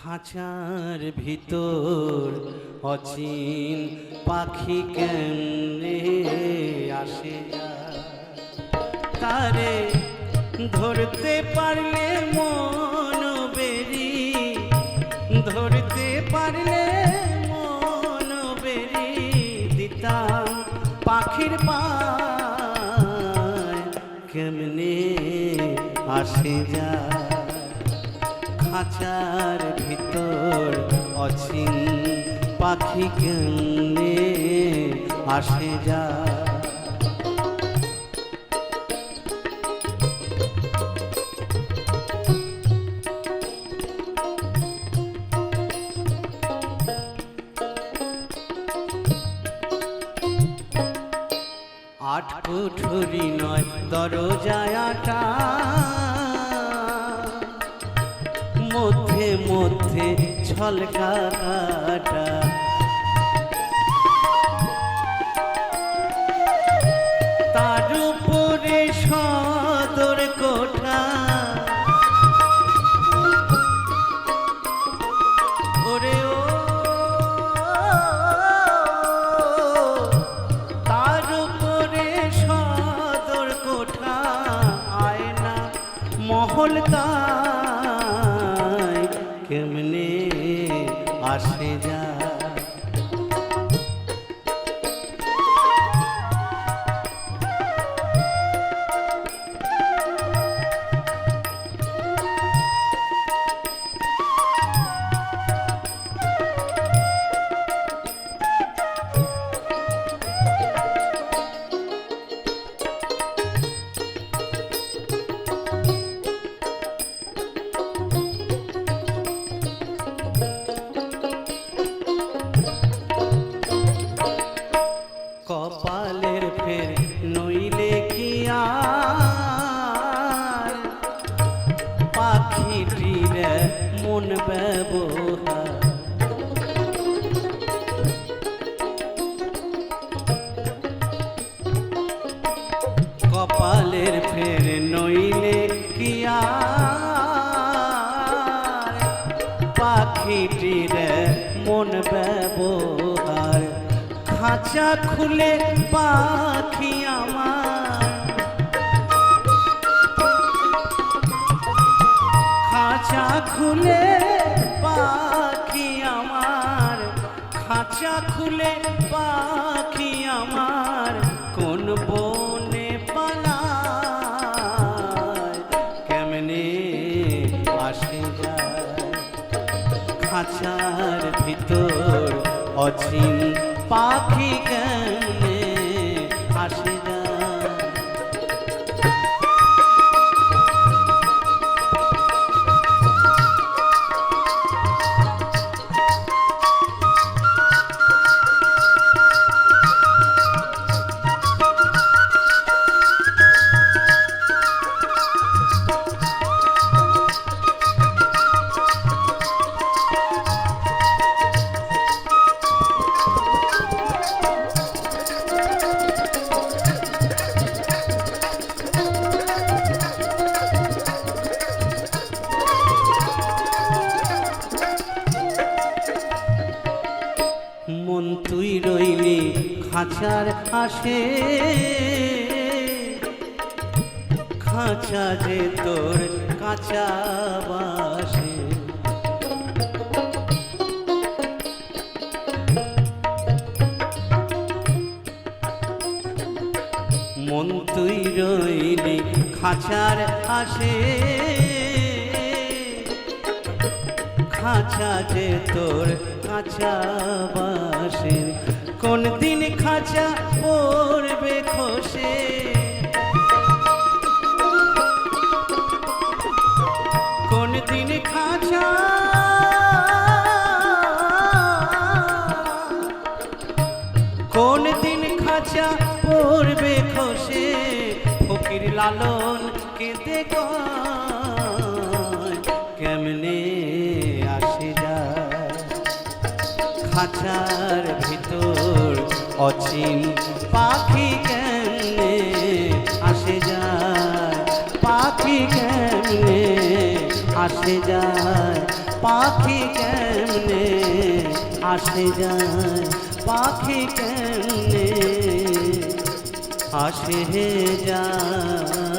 খাঁচার ভিতর অচিন পাখি কেমনে আসে যায়, তারে ধরতে পারলে মন বেরি, ধরতে পারলে মন বেরি দিতাম পাখির পায় কেমনে আসে যায়। খাঁচার ভিতর অচিন পাখি কেমনে আসে যায়। আট কুঠুরি নয় দরজায় আটা, মধ্যে মধ্যে ছলকা কাটা, তার উপরে সদর কোঠা, ওরে ও তার উপরে সদর কোঠা, আয়না মহল তাই কেমনে আসে যায়। কপালের ফের নইলে কি আর পাখিটির মন ব্যবহার, কপালের ফের নইলে কি আর পাখিটির মন ব্যবহার। খাঁচা খুলে পাখি আমার, খাঁচা খুলে পাখি আমার, খাঁচা খুলে পাখি আমার কোন বনে পালায় কেমনে আসে যায়। খাঁচার ভিতর অচিন পাখি কেমনে আসে যায়। মন তুই রইলি খাঁচার আসে, খাঁচা যে তোর কাঁচা বাসে, মন তুই রইলি খাঁচার আসে, খাঁচা যে তোর কাঁচা বাসে, কোন দিন খাঁচা পড়বে খসে, কোন দিন খাঁচা কোন দিন খাঁচা পড়বে খসে, ফকির লালন কেঁদে কয় কেমনে আসে যায়। খাঁচার ভিতর অচিন পাখি কেমনে আসে যায়, পাখি কেমনে আসে যায়। পাখি কেমনে আসে যায়, পাখি কেমনে আসে যায়।